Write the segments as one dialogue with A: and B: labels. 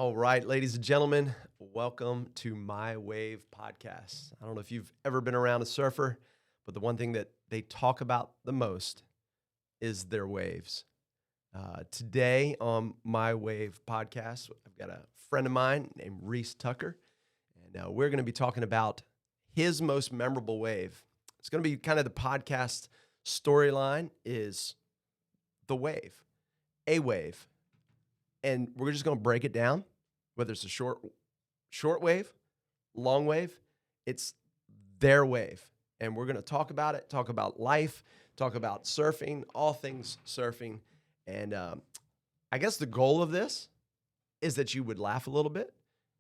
A: All right, ladies and gentlemen, welcome to My Wave Podcast. I don't know if you've ever been around a surfer, but the one thing that they talk about the most is their waves. Today on My Wave Podcast, I've got a friend of mine named Reese Tucker, and we're going to be talking about his most memorable wave. It's going to be kind of the podcast storyline is the wave, a wave. And we're just going to break it down, whether it's a short wave, long wave, it's their wave. And we're going to talk about it, talk about life, talk about surfing, all things surfing. And I guess the goal of this is that you would laugh a little bit.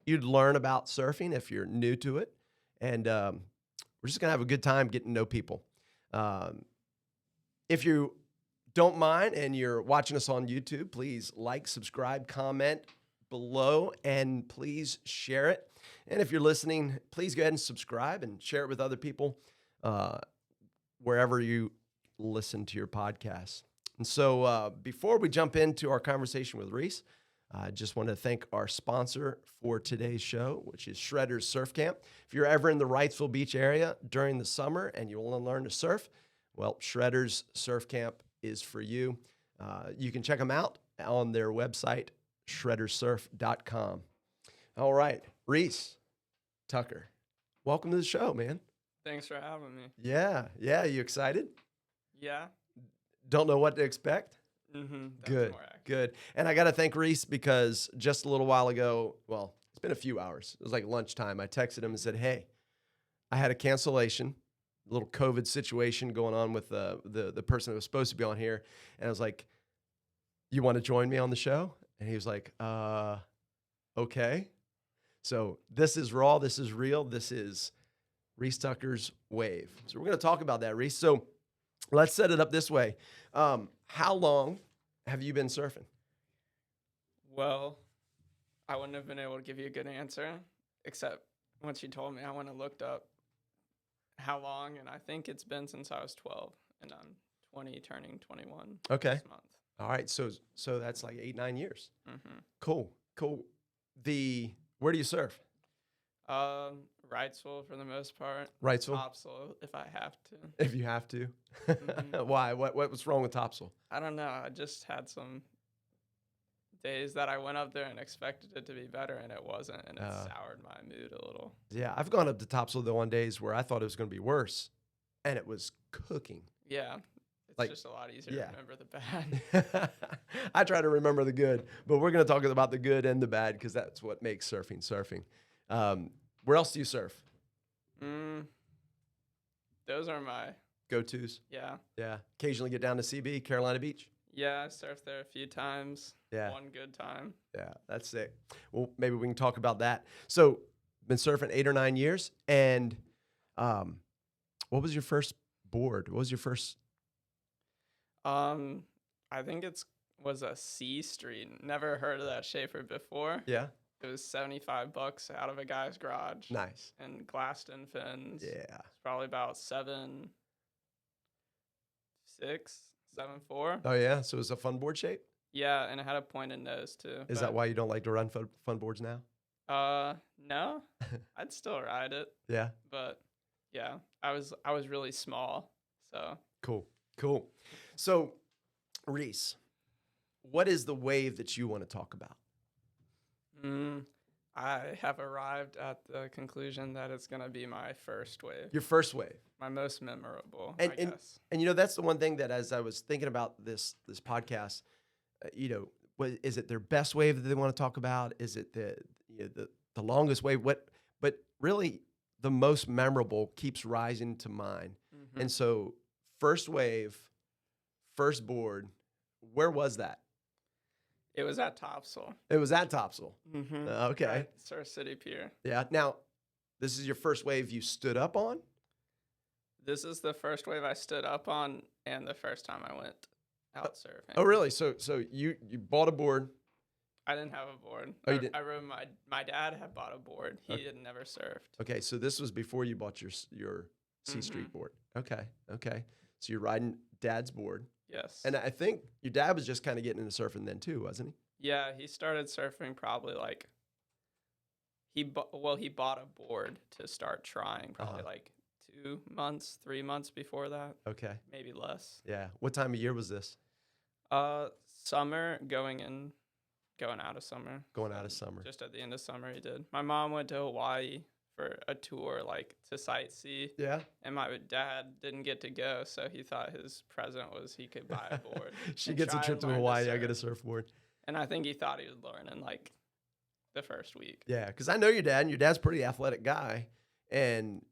A: You'd learn about surfing if you're new to it. And we're just going to have a good time getting to know people. If you don't mind and you're watching us on YouTube, please like, subscribe, comment below, and please share it. And if you're listening, please go ahead and subscribe and share it with other people wherever you listen to your podcasts. And so before we jump into our conversation with Reese, I just want to thank our sponsor for today's show, which is Shredder's Surf Camp. If you're ever in the Wrightsville Beach area during the summer and you want to learn to surf, well, Shredder's Surf Camp is for you. You can check them out on their website, shreddersurf.com. All right, Reese Tucker, welcome to the show, man.
B: Thanks for having me.
A: Yeah. You excited?
B: Yeah.
A: Don't know what to expect?
B: Mm-hmm.
A: Good. And I got to thank Reese because just a little while ago, well, it's been a few hours. It was like lunchtime. I texted him and said, hey, I had a cancellation. Little COVID situation going on with the person that was supposed to be on here. And I was like, you want to join me on the show? And he was like, okay. So this is raw. This is real. This is Reese Tucker's wave. So we're going to talk about that, Reese. So let's set it up this way. How long have you been surfing?
B: Well, I wouldn't have been able to give you a good answer, except once you told me, I went and looked up how long, and I think it's been since I was 12, and I'm 20, turning 21 this month.
A: All right, so that's like 8-9 years.
B: Mm-hmm.
A: Cool. Where do you surf?
B: Wrightsville for the most part.
A: Wrightsville?
B: Topsail if I have to.
A: If you have to.
B: Mm-hmm.
A: Why? What's wrong with Topsail?
B: I don't know. I just had some days that I went up there and expected it to be better, and it wasn't, and it soured my mood a little.
A: Yeah, I've gone up to Topsail though on days where I thought it was going to be worse, and it was cooking.
B: Yeah, it's just a lot easier to remember the bad.
A: I try to remember the good, but we're going to talk about the good and the bad because that's what makes surfing. Where else do you surf?
B: Those are my
A: go-tos.
B: Yeah.
A: Occasionally get down to CB, Carolina Beach.
B: Yeah, I surfed there a few times.
A: Yeah.
B: One good time.
A: Yeah, that's sick. Well, maybe we can talk about that. So, been surfing 8 or 9 years, and what was your first board? What was your first?
B: I think was a C Street. Never heard of that shaper before.
A: Yeah.
B: It was $75 out of a guy's garage.
A: Nice.
B: And Glaston fins.
A: Yeah.
B: It's probably about 7.6, 7.4.
A: Oh yeah, so it was a fun board shape.
B: Yeah, and it had a pointed nose too.
A: Is that why you don't like to run fun boards now?
B: No, I'd still ride it.
A: Yeah.
B: But yeah, I was really small, so.
A: Cool. So, Reese, what is the wave that you want to talk about?
B: I have arrived at the conclusion that it's going to be my first wave.
A: Your first wave.
B: My most memorable, I guess.
A: And that's the one thing that as I was thinking about this podcast, is it their best wave that they want to talk about? Is it the longest wave? But really the most memorable keeps rising to mind. Mm-hmm. And so first wave, first board, where was that?
B: It was at Topsail.
A: It was at Topsail.
B: Mm-hmm.
A: Okay.
B: Right, Surf City Pier.
A: Yeah. Now, this is your first wave you stood up on?
B: This is the first wave I stood up on and the first time I went out surfing.
A: Oh, really? So you bought a board?
B: I didn't have a board.
A: Oh, you didn't?
B: I rode my dad had bought a board. He had never surfed.
A: Okay, so this was before you bought your C Street board. Okay. So you're riding dad's board.
B: Yes.
A: And I think your dad was just kind of getting into surfing then too, wasn't
B: Yeah, he started surfing probably like he bought a board to start trying probably
A: Uh-huh.
B: like 2 months, 3 months before that,
A: Okay.
B: maybe less.
A: Yeah. What time of year was this?
B: Summer going out of summer.
A: Going
B: So
A: out of summer.
B: just at the end of summer he did. My mom went to Hawaii for a tour like to sightsee,
A: Yeah.
B: and my dad didn't get to go, so he thought his present was he could buy a board.
A: She
B: and
A: gets a
B: try
A: trip
B: and
A: to
B: learn
A: Hawaii. I get a
B: surf.
A: surfboard.
B: And I think he thought he would learn in like the first week.
A: Yeah, because I know your dad, and your dad's a pretty athletic guy. And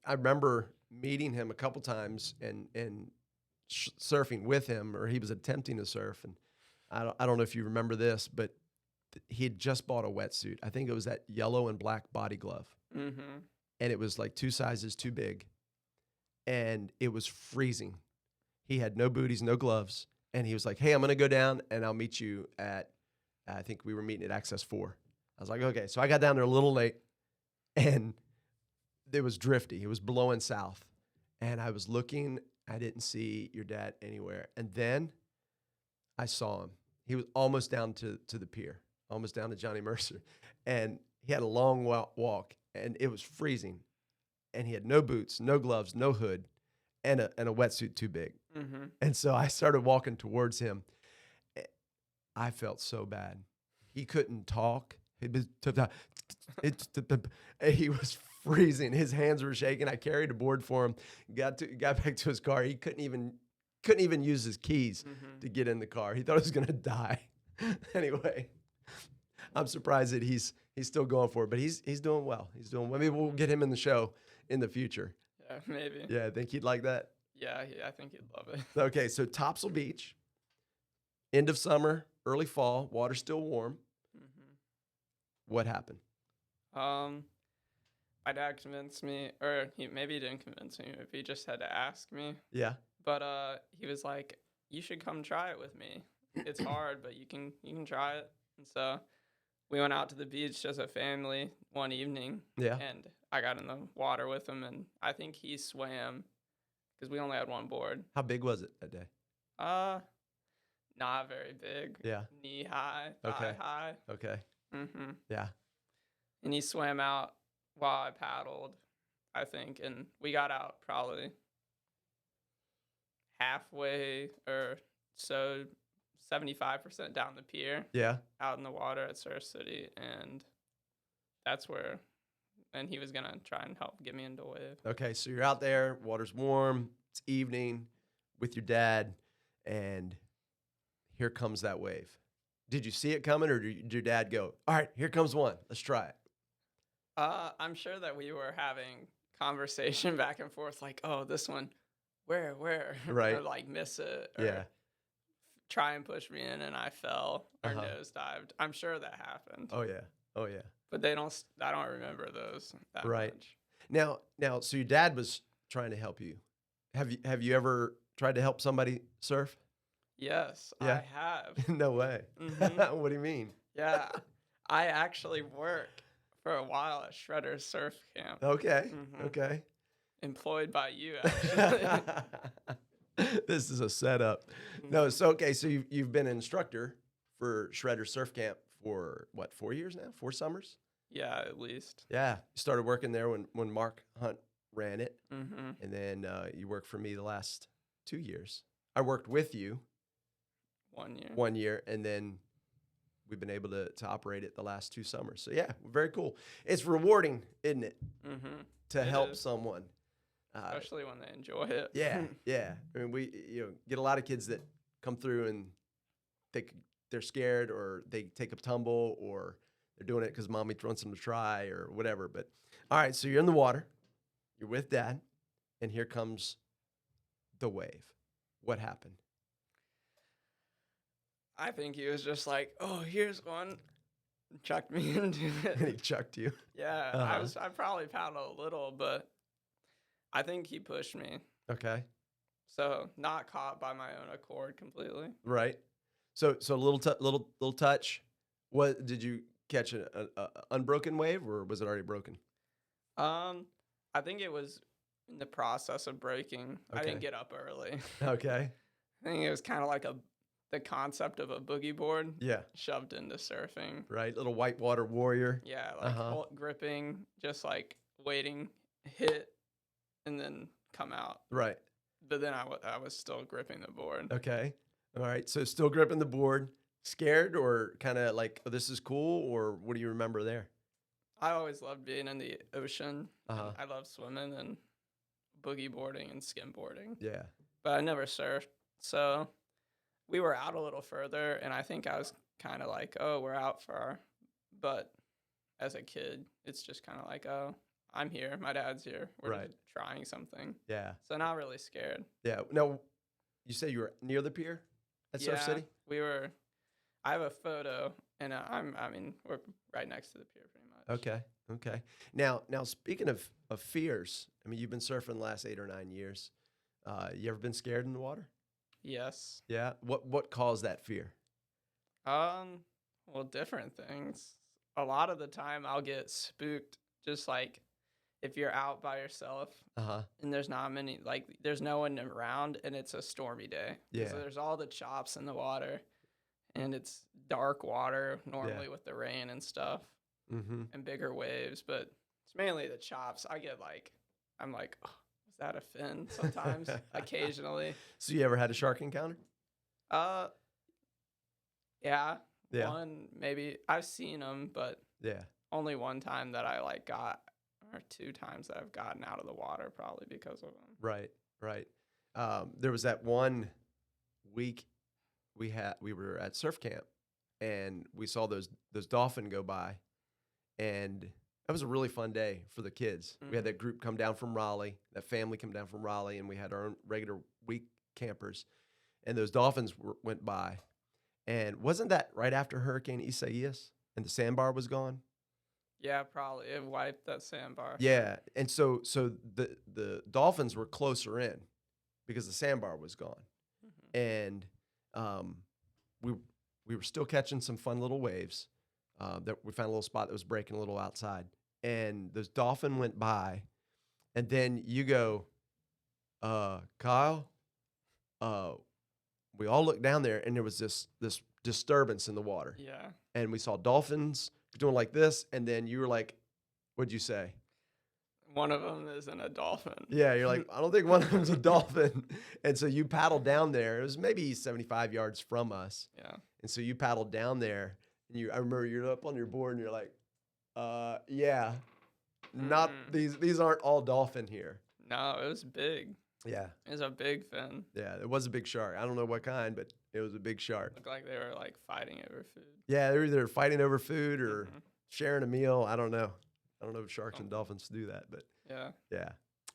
A: I remember meeting him a couple times and surfing with him, or he was attempting to surf. And I don't know if you remember this, but he had just bought a wetsuit. I think it was that yellow and black body glove,
B: Mm-hmm.
A: and it was like 2 sizes too big, and it was freezing. He had no booties, no gloves, and he was like, "Hey, I'm gonna go down, and I'll meet you at." I think we were meeting at Access 4. I was like, "Okay." So I got down there a little late, and it was drifty. It was blowing south, and I was looking. I didn't see your dad anywhere, and then I saw him. He was almost down to the pier, almost down to Johnny Mercer, and he had a long walk, and it was freezing, and he had no boots, no gloves, no hood, and a wetsuit too big.
B: Mm-hmm.
A: And so I started walking towards him. Eh, I felt so bad. He couldn't talk. He was freezing. His hands were shaking. I carried a board for him. Got back to his car. He couldn't even use his keys
B: Mm-hmm.
A: to get in the car. He thought he was gonna die. Anyway, I'm surprised that he's still going for it, but he's doing well. He's doing well. Maybe we'll get him in the show in the future.
B: Yeah, maybe.
A: Yeah, I think he'd like that.
B: Yeah, I think he'd love it.
A: Okay, so Topsail Beach, end of summer, early fall, water's still warm.
B: Mm-hmm.
A: What happened?
B: My dad convinced me, or maybe he didn't convince me. If he just had to ask me,
A: Yeah.
B: but he was like, "You should come try it with me. It's hard, but you can try it." And so we went out to the beach as a family one evening,
A: Yeah.
B: and I got in the water with him, and I think he swam because we only had one board.
A: How big was it that day?
B: Not very big.
A: Yeah.
B: Knee high, thigh
A: Okay.
B: high.
A: Okay.
B: Mm-hmm.
A: Yeah.
B: And he swam out while I paddled, I think, and we got out probably halfway or so, 75% down the pier,
A: Yeah.
B: out in the water at Surf City, and that's where, and he was gonna try and help get me into wave.
A: Okay, so you're out there, water's warm, it's evening with your dad, and here comes that wave. Did you see it coming, or did your dad go, "All right, here comes one, let's try it"?
B: I'm sure that we were having conversation back and forth, like, "Oh, this one, where?"
A: Right.
B: Or like miss it, or
A: Yeah.
B: try and push me in, and I fell or
A: Uh-huh.
B: nosedived. I'm sure that happened,
A: Oh yeah. Oh yeah.
B: but I don't remember those that
A: Right.
B: much.
A: Now, so your dad was trying to help you. Have you ever tried to help somebody surf?
B: Yes,
A: Yeah.
B: I have.
A: No way.
B: Mhm.
A: What do you mean?
B: Yeah, I actually work for a while at Shredder's Surf Camp,
A: Okay.
B: Mhm.
A: Okay.
B: employed by you, actually.
A: This is a setup. No, so okay, so you've been an instructor for Shredder Surf Camp for what, 4 years now? 4 summers?
B: Yeah, at least.
A: Yeah. You started working there when Mark Hunt ran it,
B: Mm-hmm.
A: and then you worked for me the last 2 years. I worked with you
B: 1 year.
A: 1 year, and then we've been able to operate it the last 2 summers. So yeah, very cool. It's rewarding, isn't it,
B: Mm-hmm.
A: to
B: It
A: help
B: is.
A: someone?
B: Especially when they enjoy it.
A: Yeah, yeah. I mean, we get a lot of kids that come through and they're scared, or they take a tumble, or they're doing it because mommy wants them to try, or whatever. But all right, so you're in the water, you're with dad, and here comes the wave. What happened?
B: I think he was just like, "Oh, here's one," and chucked me into
A: And he
B: it.
A: chucked you.
B: Yeah,
A: Uh-huh.
B: I probably paddled a little, but I think he pushed me.
A: Okay,
B: So not caught by my own accord completely.
A: right. So a little touch. What did you catch, an unbroken wave, or was it already broken?
B: I think it was in the process of breaking. I
A: Okay.
B: didn't get up early.
A: Okay.
B: I think it was kind of like the concept of a boogie board
A: Yeah.
B: shoved into surfing.
A: Right. Little whitewater warrior.
B: Yeah, like gripping, just like waiting, hit, and then come out.
A: Right.
B: But then I was still gripping the board.
A: Okay. All right. So still gripping the board, scared or kind of like, oh, this is cool, or what do you remember there?
B: I always loved being in the ocean.
A: Uh-huh.
B: I love swimming and boogie boarding and skimboarding.
A: Yeah.
B: But I never surfed. So we were out a little further, and I think I was kind of like, oh, we're out far. But as a kid, it's just kind of like, oh, I'm here. My dad's here. We're just trying something.
A: Yeah.
B: So not really scared.
A: Yeah. Now, you say you were near the pier at Surf City?
B: We were. I have a photo, and we're right next to the pier pretty much.
A: Okay. Now speaking of fears, I mean, you've been surfing the last 8 or 9 years. You ever been scared in the water?
B: Yes.
A: Yeah. What caused that fear?
B: Well, different things. A lot of the time I'll get spooked, just like if you're out by yourself and there's not many, like there's no one around and it's a stormy day.
A: Yeah.
B: So there's all the chops in the water and it's dark water normally with the rain and stuff and bigger waves, but it's mainly the chops. I'm like, oh, was that a fin sometimes, occasionally.
A: So you ever had a shark encounter?
B: Yeah. One, maybe. I've seen them, but only one time that I got, or 2 times that I've gotten out of the water probably because of them.
A: Right. There was that one week we were at surf camp and we saw those dolphin go by, and that was a really fun day for the kids. We had that group come down from Raleigh, that family come down from Raleigh, and we had our own regular week campers, and those dolphins went by. And wasn't that right after Hurricane Isaias and the sandbar was gone?
B: Yeah, probably. It wiped that sandbar.
A: Yeah. And so the dolphins were closer in because the sandbar was gone. And we were still catching some fun little waves. That we found a little spot that was breaking a little outside. And those dolphin went by. And then you go, Kyle, we all looked down there, and there was this disturbance in the water.
B: Yeah.
A: And we saw dolphins doing like this, and then you were like, what'd you say?
B: One of them isn't a dolphin.
A: Yeah, you're like, I don't think one of them's a dolphin. And so you paddled down there. It was maybe 75 yards from us.
B: Yeah.
A: And so you paddled down there, and I remember you're up on your board, and you're like, yeah, not these aren't all dolphin here.
B: No, it was big.
A: Yeah.
B: It was a big fin.
A: Yeah, it was a big shark. I don't know what kind, but it was a big shark.
B: Looked like they were fighting over food.
A: Yeah, they're either fighting over food or sharing a meal. I don't know. I don't know if sharks and dolphins do that, but yeah.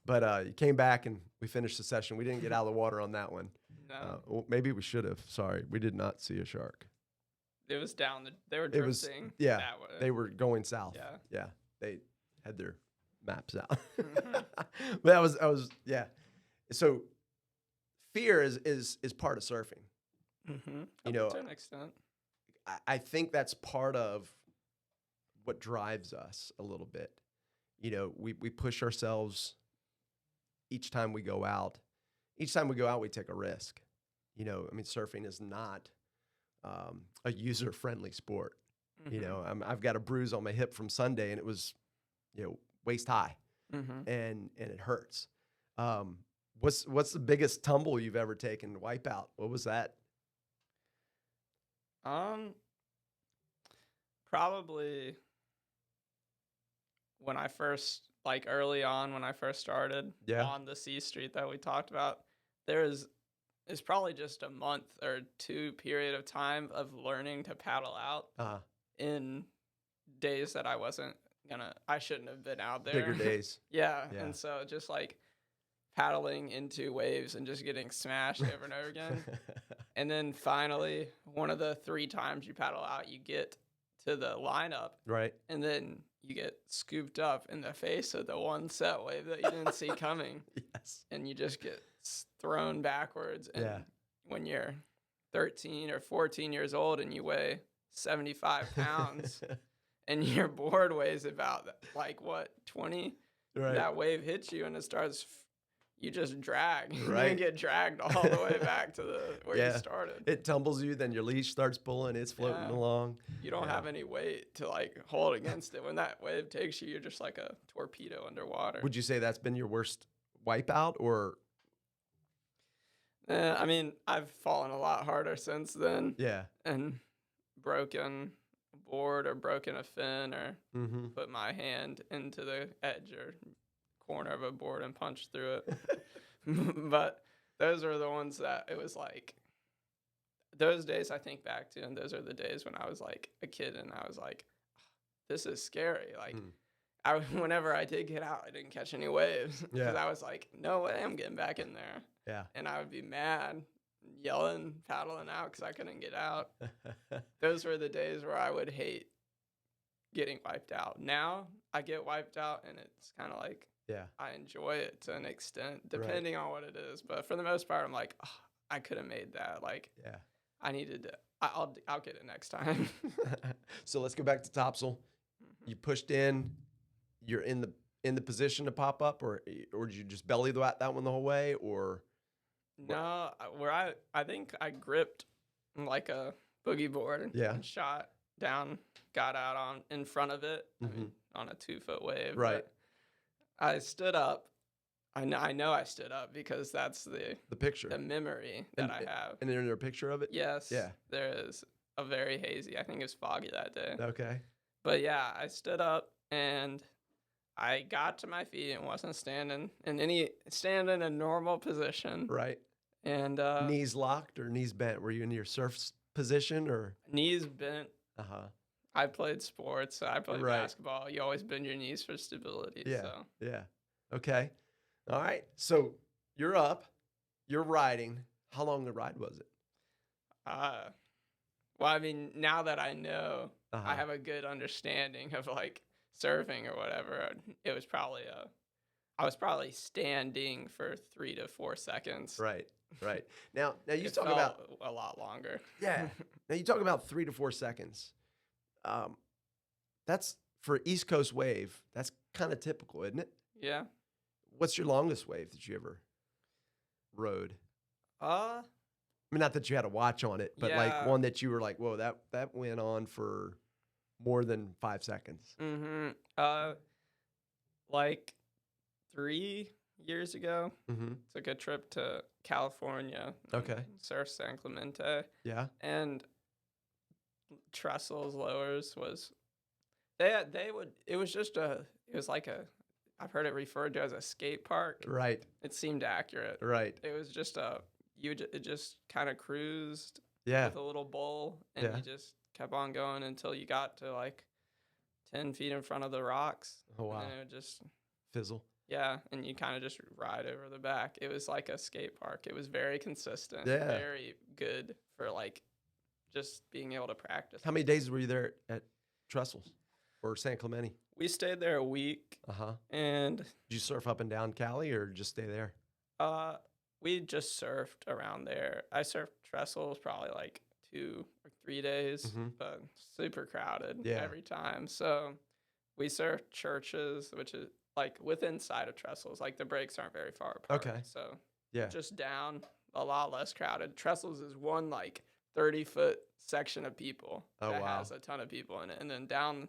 A: But you came back and we finished the session. We didn't get out of the water on that one.
B: No.
A: Well, maybe we should have. Sorry, we did not see a shark.
B: It was down. They were drifting. That way.
A: They were going south.
B: Yeah.
A: They had their maps out. But I was yeah. So fear is part of surfing. You know,
B: to an extent.
A: I think that's part of what drives us a little bit. You know, we push ourselves each time we go out. Each time we go out, we take a risk. You know, I mean, surfing is not a user-friendly sport. You know, I've got a bruise on my hip from Sunday, and it was, waist high, and it hurts. What's the biggest tumble you've ever taken? Wipeout. What was that?
B: Probably when I first, early on when I first started on the C Street that we talked about, it's probably just a month or 2 period of time of learning to paddle out in days that I shouldn't have been out there.
A: Bigger days.
B: Yeah. And so just paddling into waves and just getting smashed over and over again. And then finally, one of the 3 times you paddle out, you get to the lineup.
A: Right.
B: And then you get scooped up in the face of the one set wave that you didn't see coming.
A: Yes.
B: And you just get thrown backwards. And when you're 13 or 14 years old and you weigh 75 pounds and your board weighs about 20, that wave hits you and it starts you just drag.
A: Right.
B: You get dragged all the way back to where you started.
A: It tumbles you, then your leash starts pulling, it's floating along.
B: You don't have any weight to like hold against it. When that wave takes you, you're just like a torpedo underwater.
A: Would you say that's been your worst wipeout or?
B: I mean, I've fallen a lot harder since then.
A: Yeah.
B: And broken a board or broken a fin or put my hand into the edge or corner of a board and punched through it. But those are the ones that it was like, those days I think back to, and those are the days when I was like a kid and I was like, this is scary. Like, whenever I did get out, I didn't catch any waves. Because I was like, no way I'm getting back in there.
A: Yeah.
B: And I would be mad, yelling, paddling out because I couldn't get out. Those were the days where I would hate getting wiped out. Now I get wiped out and it's kind of like, I enjoy it to an extent, depending on what it is. But for the most part, I'm like, oh, I could have made that. Like, I needed to. I'll get it next time.
A: So let's go back to topsail. You pushed in. You're in the position to pop up, or did you just belly that one the whole way, or?
B: No, where I think I gripped like a boogie board and shot down, got out in front of it. I mean, on a 2-foot wave.
A: Right.
B: I stood up. I know I stood up because that's the
A: picture,
B: the memory that I have.
A: And is there a picture of it?
B: Yes. Yeah. There is a very hazy. I think it was foggy that day.
A: Okay.
B: But yeah, I stood up and I got to my feet and wasn't standing in a normal position.
A: Right.
B: And
A: knees locked or knees bent? Were you in your surf position or
B: knees bent? I played sports. I played basketball. You always bend your knees for stability.
A: Yeah.
B: So.
A: Yeah. Okay. All right. So you're up. You're riding. How long a ride was it?
B: Well, I mean, now that I know, I have a good understanding of like surfing or whatever. It was probably I was probably standing for 3 to 4 seconds.
A: Right. Right. Now you
B: it
A: talk
B: felt
A: about
B: a lot longer.
A: Yeah. Now you talk about 3 to 4 seconds. That's for East Coast wave. That's kind of typical, isn't it?
B: Yeah.
A: What's your longest wave that you ever rode?
B: I
A: mean, not that you had a watch on it, but like one that you were like, whoa, that went on for more than 5 seconds.
B: Like 3 years ago, took a trip to California.
A: Okay.
B: Surf San Clemente.
A: Yeah.
B: And trestles lowers was it was like I've heard it referred to as a skate park.
A: Right.
B: It seemed accurate.
A: Right.
B: It was just it just kind of cruised
A: with
B: a little bowl and you just kept on going until you got to like 10 feet in front of the rocks.
A: Oh wow.
B: And it would just
A: fizzle.
B: Yeah, and you kind of just ride over the back. It was like a skate park. It was very consistent.
A: Yeah.
B: Very good for like just being able to practice.
A: How many days were you there at Trestles or San Clemente?
B: We stayed there a week. And
A: did you surf up and down Cali or just stay there?
B: We just surfed around there. I surfed Trestles probably like 2 or 3 days, but super crowded every time. So we surfed Churches, which is like within sight of Trestles. Like the breaks aren't very far apart.
A: Okay.
B: So just down, a lot less crowded. Trestles is one like 30-foot section of people that has a ton of people in it. And then down,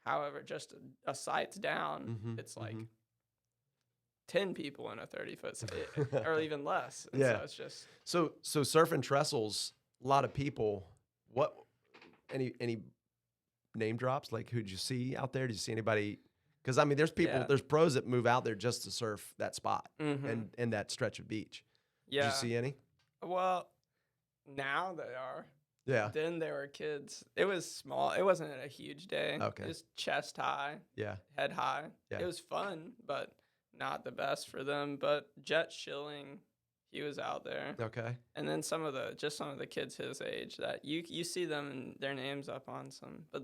B: however, just a sight's down, it's like 10 people in a 30-foot or even less. And so it's just
A: so surfing Trestles, a lot of people. What any name drops? Like who'd you see out there? Did you see anybody? Because I mean, there's people, there's pros that move out there just to surf that spot and that stretch of beach.
B: Yeah.
A: Did you see any?
B: Well, now they are.
A: Yeah.
B: Then there were kids. It was small. It wasn't a huge day.
A: Okay.
B: It was chest high.
A: Yeah.
B: Head high.
A: Yeah.
B: It was fun, but not the best for them. But Jet Schilling, he was out there.
A: Okay.
B: And then some of the kids his age that you see them and their names up on some. But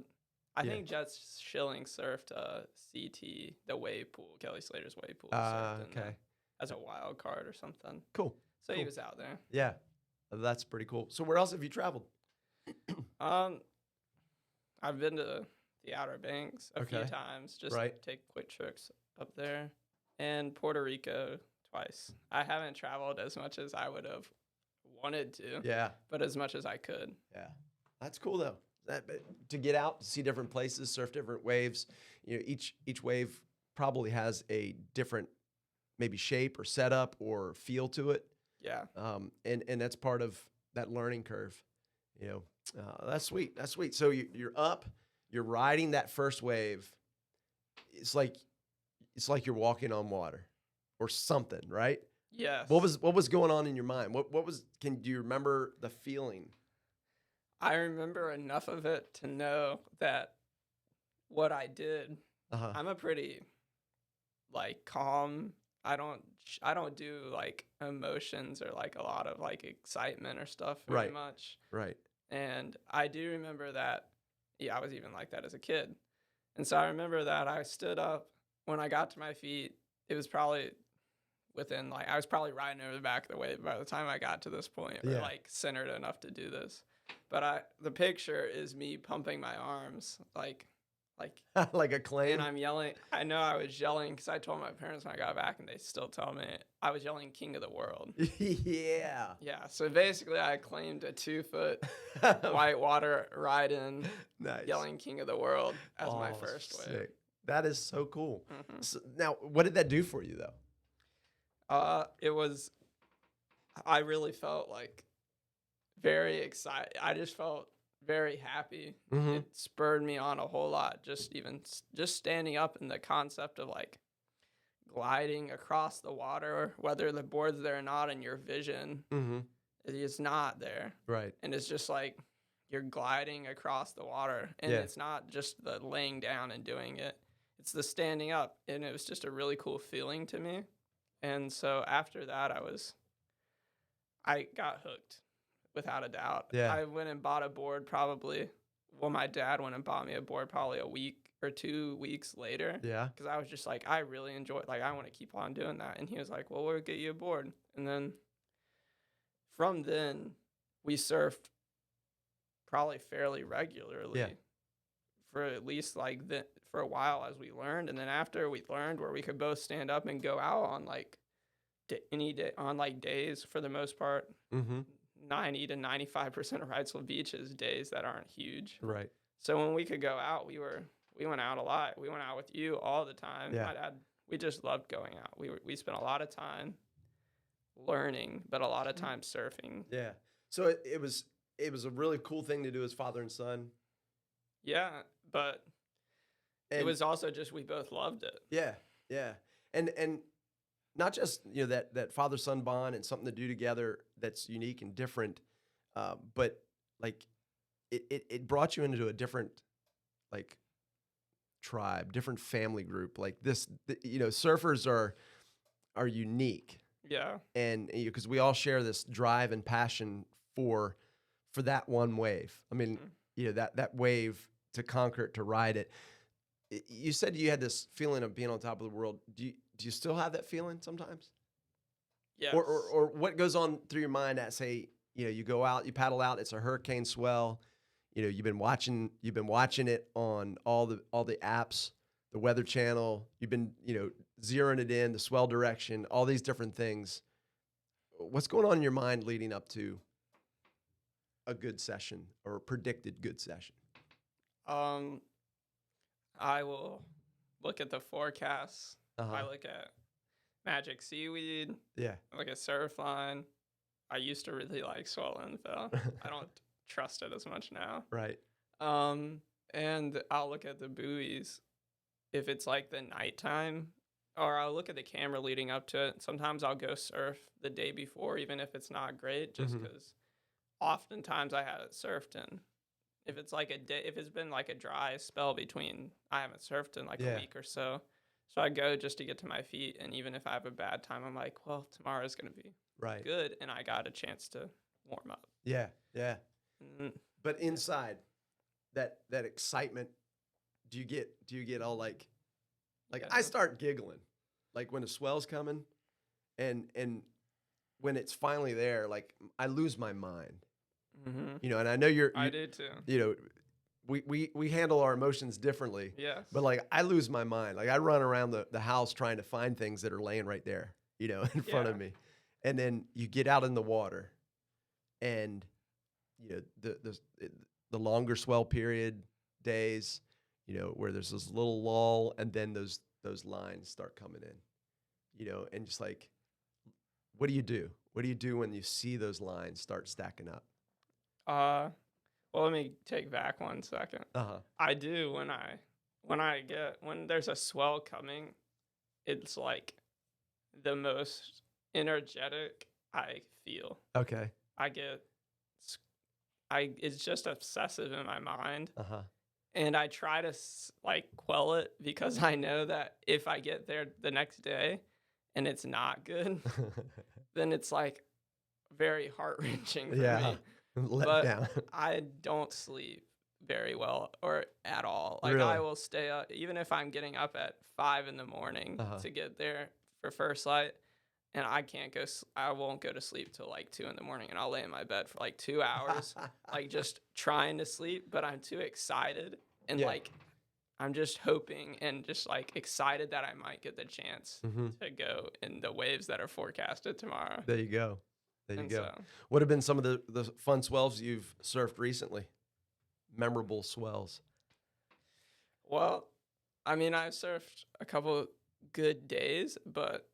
B: I think Jet Schilling surfed CT, the wave pool, Kelly Slater's wave pool.
A: Okay.
B: As a wild card or something.
A: Cool.
B: So he was out there.
A: Yeah. That's pretty cool. So where else have you traveled?
B: I've been to the Outer Banks a few times, just take quick trips up there, and Puerto Rico twice. I haven't traveled as much as I would have wanted to,
A: Yeah.
B: but as much as I could.
A: Yeah. That's cool though. To get out, to see different places, surf different waves. Each wave probably has a different maybe shape or setup or feel to it.
B: Yeah.
A: And that's part of that learning curve. That's sweet. That's sweet. So you're up, you're riding that first wave. It's like you're walking on water or something, right?
B: Yes.
A: What was going on in your mind? Do you remember the feeling?
B: I remember enough of it to know that what I did,
A: Uh-huh.
B: I'm a pretty like calm. I don't do like emotions or like a lot of like excitement or stuff very
A: Right.
B: much.
A: Right.
B: And I do remember that, yeah, I was even like that as a kid. And so I remember that I stood up when I got to my feet. It was probably I was probably riding over the back of the wave by the time I got to this point, or
A: Yeah.
B: like centered enough to do this. But the picture is me pumping my arms like,
A: Like a claim.
B: and I'm yelling. I know I was yelling because I told my parents when I got back, and they still tell me I was yelling "King of the World."
A: Yeah.
B: Yeah. So basically, I claimed a 2-foot whitewater ride-in,
A: Nice.
B: yelling "King of the World" as my
A: Oh,
B: first wave.
A: sick. That is so cool.
B: Mhm.
A: So, now, what did that do for you though?
B: I really felt like very excited. I just felt very happy.
A: Mhm.
B: It spurred me on a whole lot. Just standing up in the concept of like gliding across the water, whether the board's there or not, and your vision
A: Mm-hmm.
B: is not there,
A: Right.
B: and it's just like you're gliding across the water, and
A: Yeah.
B: it's not just the laying down and doing it; it's the standing up, and it was just a really cool feeling to me. And so after that, I got hooked, without a doubt.
A: Yeah.
B: I went and bought a board my dad went and bought me a board probably a week or 2 weeks later,
A: Yeah.
B: because I was just like, I really enjoy it. Like, I want to keep on doing that. And he was like, well, we'll get you a board. And then from then, we surfed probably fairly regularly
A: Yeah.
B: for at least for a while as we learned. And then after we learned where we could both stand up and go out on like any day, on like days for the most part,
A: Mm-hmm.
B: 90 to 95% of Wrightsville Beach is days that aren't huge.
A: Right.
B: So when we could go out, we went out a lot. We went out with you all the time.
A: Yeah.
B: My dad, we just loved going out. We spent a lot of time learning, but a lot of time surfing.
A: Yeah. So it was a really cool thing to do as father and son.
B: Yeah, but
A: And
B: it was also just we both loved it.
A: yeah, yeah. And not just, that father-son bond and something to do together that's unique and different, but like it brought you into a different like tribe, different family group. Like surfers are unique,
B: Yeah.
A: and because we all share this drive and passion for that one wave. I mean, that wave, to conquer it, to ride it. You said you had this feeling of being on top of the world. Do you still have that feeling sometimes?
B: Yes.
A: Or what goes on through your mind at, say, you go out, you paddle out, it's a hurricane swell. You've been watching it on all the apps, the Weather Channel. You've been, zeroing it in, the swell direction, all these different things. What's going on in your mind leading up to a good session or a predicted good session?
B: I will look at the forecasts.
A: Uh-huh.
B: I look at magic seaweed.
A: Yeah.
B: I look at surfline. I used to really like swell infill. I don't trust it as much now.
A: Right.
B: And I'll look at the buoys if it's like the nighttime, or I'll look at the camera leading up to it. Sometimes I'll go surf the day before, even if it's not great, just because oftentimes I haven't surfed in. If it's like if it's been like a dry spell between, I haven't surfed in like a week or so. So I go just to get to my feet. And even if I have a bad time, I'm like, well, tomorrow's going to be good. And I got a chance to warm up.
A: Yeah. Yeah.
B: Mm.
A: But inside that excitement, do you get all like I start giggling, like when the swell's coming and when it's finally there, like I lose my mind.
B: Mm-hmm.
A: And I know
B: I do too.
A: We handle our emotions differently.
B: Yes.
A: But like I lose my mind. Like I run around the house trying to find things that are laying right there. in front of
B: Yeah.
A: me. And then you get out in the water and, the longer swell period days, where there's this little lull and then those lines start coming in, and just like, what do you do? What do you do when you see those lines start stacking up?
B: Uh, well, let me take back 1 second.
A: Uh-huh.
B: I do when there's a swell coming, it's like the most energetic I feel.
A: Okay.
B: I get s- it's just obsessive in my mind,
A: Uh-huh.
B: and I try to like quell it because I know that if I get there the next day and it's not good, then it's like very heart-wrenching for
A: Yeah.
B: me.
A: Let
B: But
A: down.
B: I don't sleep very well or at all. Like
A: Really?
B: I will stay up even if I'm getting up at 5 in the morning
A: Uh-huh.
B: to get there for first light, and I can't go. I won't go to sleep till like 2 in the morning, and I'll lay in my bed for like 2 hours, like just trying to sleep. But I'm too excited, and
A: Yeah.
B: like I'm just hoping and just like excited that I might get the chance
A: Mm-hmm.
B: to go in the waves that are forecasted tomorrow.
A: There you go. There you
B: And
A: go.
B: so,
A: What have been some of the fun swells you've surfed recently? Memorable swells.
B: well, I mean, I've surfed a couple good days, but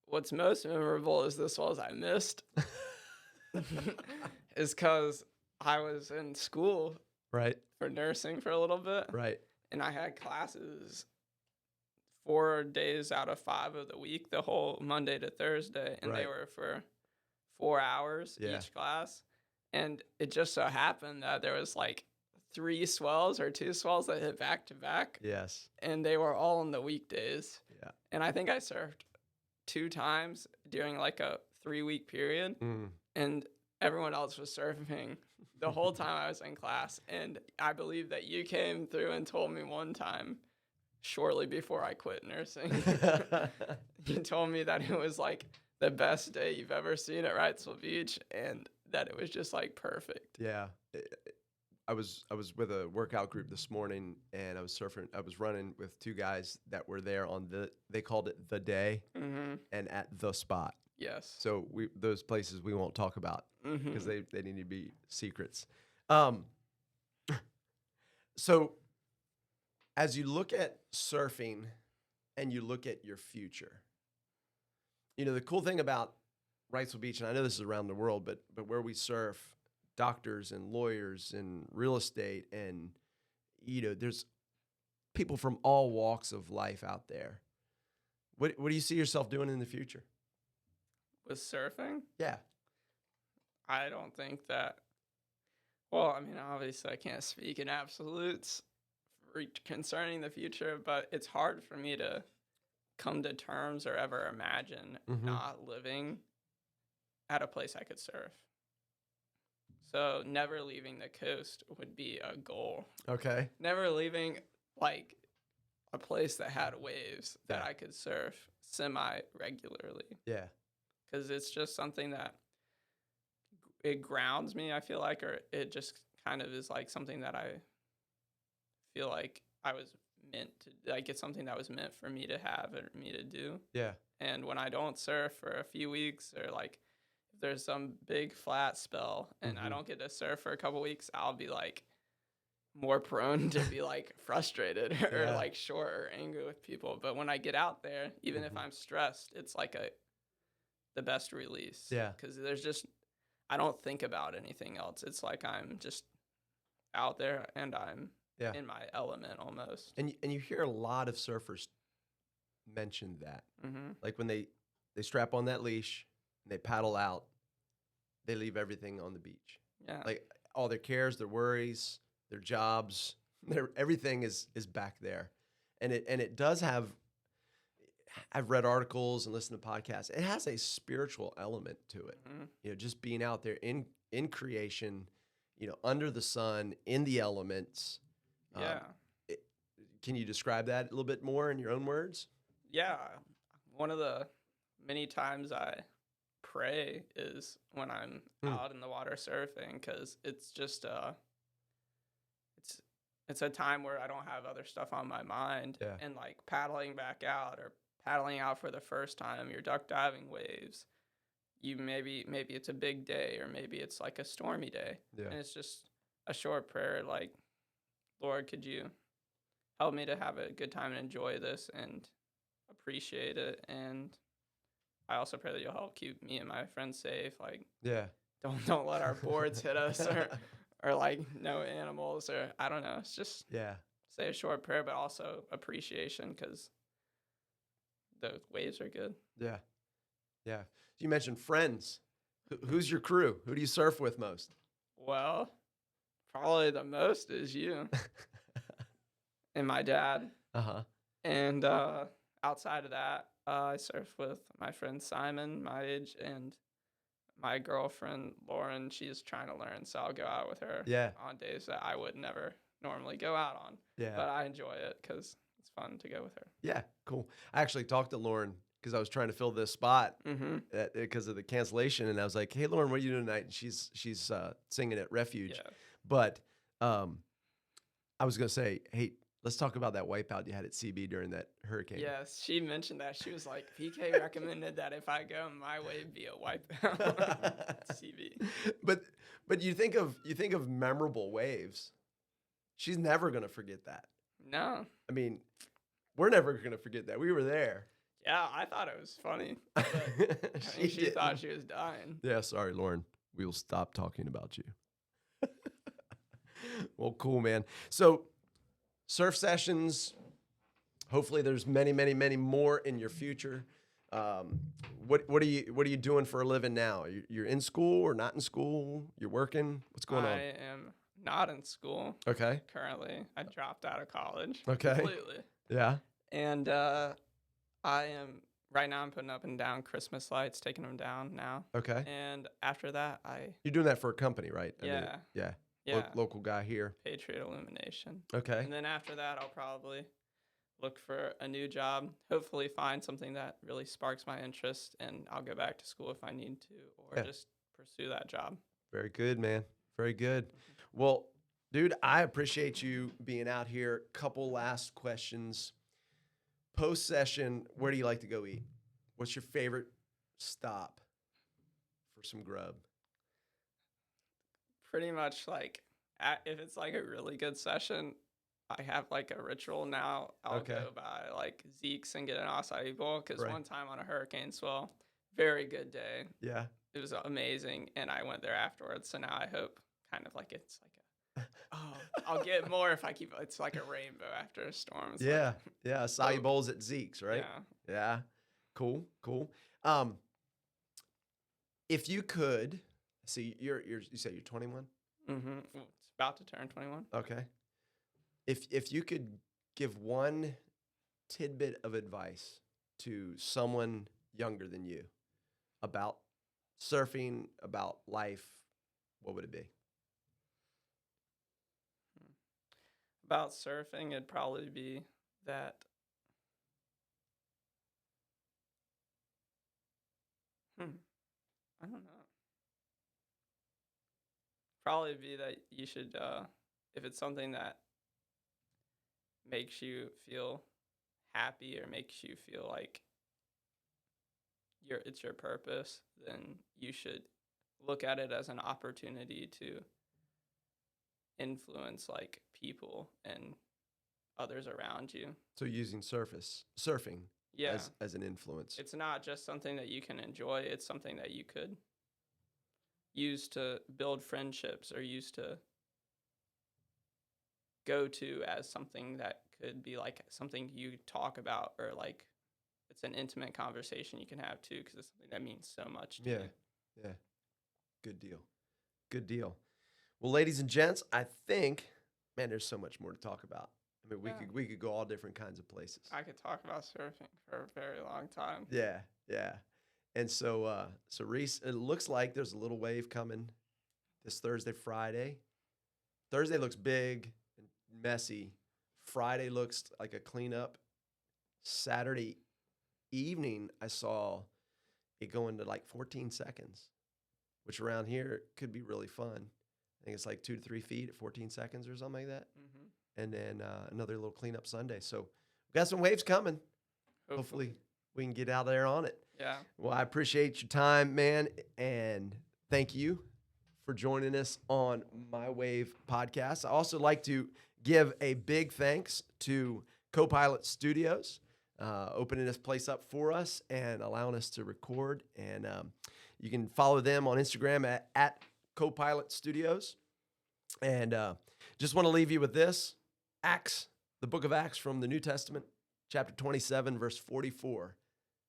B: what's most memorable is the swells I missed. Is because I was in school
A: Right.
B: for nursing for a little bit,
A: Right.
B: and I had classes 4 days out of 5 of the week, the whole Monday to Thursday, and they
A: Right.
B: were for 4 hours
A: Yeah.
B: each class. And it just so happened that there was like 3 swells or 2 swells that hit back to back,
A: Yes.
B: and they were all on the weekdays.
A: Yeah.
B: And I think I surfed 2 times during like a 3-week period,
A: Mm.
B: and everyone else was surfing the whole time I was in class. And I believe that you came through and told me one time shortly before I quit nursing. You told me that it was like the best day you've ever seen at Wrightsville Beach and that it was just like perfect.
A: Yeah. I was with a workout group this morning and I was surfing. I was running with two guys that were there on they called it the day
B: Mm-hmm.
A: and at the spot.
B: Yes.
A: So those places we won't talk about
B: Mm-hmm.
A: because they need to be secrets. So as you look at surfing and you look at your future, the cool thing about Wrightsville Beach, and I know this is around the world, but where we surf, doctors and lawyers and real estate, and there's people from all walks of life out there. What do you see yourself doing in the future?
B: With surfing,
A: Yeah.
B: I don't think that. Well, I mean, obviously, I can't speak in absolutes concerning the future, but it's hard for me to come to terms or ever imagine
A: Mhm.
B: not living at a place I could surf. So never leaving the coast would be a goal.
A: Okay.
B: Never leaving like a place that had waves that
A: Yeah.
B: I could surf semi regularly,
A: Yeah.
B: because it's just something that it grounds me, I feel like, or it just kind of is like something that I feel like I was meant to, like it's something that was meant for me to have or me to do.
A: Yeah.
B: And when I don't surf for a few weeks, or like if there's some big flat spell and I
A: Mhm.
B: don't get to surf for a couple weeks, I'll be like more prone to be like frustrated or
A: Yeah.
B: like short or angry with people. But when I get out there, even if
A: Mhm.
B: I'm stressed, it's like the best release.
A: Yeah.
B: Because I don't think about anything else. It's like I'm just out there and I'm
A: Yeah.
B: in my element almost.
A: And you hear a lot of surfers mention that.
B: Mm-hmm.
A: Like when they strap on that leash and they paddle out, they leave everything on the beach.
B: Yeah.
A: Like all their cares, their worries, their jobs, everything is back there. And it does have. I've read articles and listened to podcasts. It has a spiritual element to it.
B: Mm-hmm.
A: Just being out there in creation, under the sun, in the elements.
B: Yeah.
A: Can you describe that a little bit more in your own words?
B: Yeah. One of the many times I pray is when I'm out in the water surfing, because it's just it's a time where I don't have other stuff on my mind.
A: Yeah.
B: And like paddling back out or paddling out for the first time, you're duck diving waves. You maybe it's a big day, or maybe it's like a stormy day,
A: Yeah.
B: and it's just a short prayer like, Lord, could you help me to have a good time and enjoy this and appreciate it? And I also pray that you'll help keep me and my friends safe. Like,
A: Yeah.
B: don't let our boards hit us, or like no animals, or I don't know. It's just
A: Yeah.
B: say a short prayer, but also appreciation, because the waves are good.
A: Yeah. Yeah. You mentioned friends. Who's your crew? Who do you surf with most?
B: Well, probably the most is you and my dad.
A: Uh-huh.
B: And outside of that, I surf with my friend Simon, my age, and my girlfriend Lauren. She's trying to learn, so I'll go out with her
A: Yeah.
B: on days that I would never normally go out on.
A: Yeah.
B: But I enjoy it because it's fun to go with her.
A: Yeah. Cool. I actually talked to Lauren because I was trying to fill this spot
B: Mm-hmm.
A: because of the cancellation, and I was like, "Hey, Lauren, what are you doing tonight?" And she's singing at Refuge.
B: Yeah.
A: But I was gonna say, hey, let's talk about that wipeout you had at CB during that hurricane.
B: Yes, she mentioned that. She was like, PK recommended that if I go my way, it'd be a wipeout. CB.
A: But you think of memorable waves. She's never gonna forget that.
B: No.
A: I mean, we're never gonna forget that. We were there.
B: Yeah, I thought it was funny. But I think she thought she was dying.
A: Yeah, sorry, Lauren. We'll stop talking about you. Well, cool, man. So, surf sessions. Hopefully, there's many, many, many more in your future. What are you doing for a living now? You're in school or not in school? You're working? What's going on?
B: I am not in school
A: Okay.
B: currently. I dropped out of college.
A: Okay.
B: Completely.
A: Yeah.
B: And right now I'm putting up and down Christmas lights, taking them down now.
A: Okay.
B: And after that,
A: You're doing that for a company, right? I mean,
B: Yeah.
A: yeah.
B: Yeah,
A: Local guy here.
B: Patriot Illumination.
A: Okay.
B: And then after that, I'll probably look for a new job, hopefully find something that really sparks my interest, and I'll go back to school if I need to, or just pursue that job.
A: Very good, man. Very good. Well, dude, I appreciate you being out here. Couple last questions. Post session, where do you like to go eat? What's your favorite stop for some grub?
B: Pretty much like if it's like a really good session, I have like a ritual now. I'll go by like Zeke's and get an acai bowl, because one time on a hurricane swell, very good day.
A: Yeah.
B: It was amazing, and I went there afterwards. So now I hope kind of like it's like I'll get more if I keep it's like a rainbow after a storm. It's
A: yeah. Yeah. Acai bowls at Zeke's, right?
B: Yeah.
A: Yeah. Cool. If you could, see, you say you're 21?
B: Mm-hmm. Well, it's about to turn 21.
A: Okay. If you could give one tidbit of advice to someone younger than you about surfing, about life, what would it be?
B: About surfing, it'd probably be that I don't know. Probably be that you should, if it's something that makes you feel happy or makes you feel like it's your purpose, then you should look at it as an opportunity to influence like people and others around you.
A: So using surfing
B: Yeah.
A: as an influence.
B: It's not just something that you can enjoy, it's something that you could use to build friendships, or use to go to as something that could be like something you talk about, or like it's an intimate conversation you can have too, because it's something that means so much to you.
A: Yeah. Good deal. Good deal. Well, ladies and gents, I think, man, there's so much more to talk about. I mean, we could go all different kinds of places.
B: I could talk about surfing for a very long time.
A: Yeah. And so Reese, it looks like there's a little wave coming this Thursday, Friday. Thursday looks big and messy. Friday looks like a cleanup. Saturday evening, I saw it go into like 14 seconds, which around here could be really fun. I think it's like 2 to 3 feet at 14 seconds or something like that.
B: Mm-hmm.
A: And then another little cleanup Sunday. So we got some waves coming. Hopefully we can get out there on it.
B: Yeah.
A: Well, I appreciate your time, man, and thank you for joining us on My Wave podcast. I also like to give a big thanks to Copilot Studios, opening this place up for us and allowing us to record. And you can follow them on Instagram at Copilot Studios. And just want to leave you with this. Acts, the book of Acts from the New Testament, chapter 27, verse 44.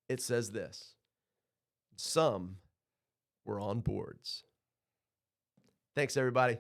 A: It says this: some were on boards. Thanks, everybody.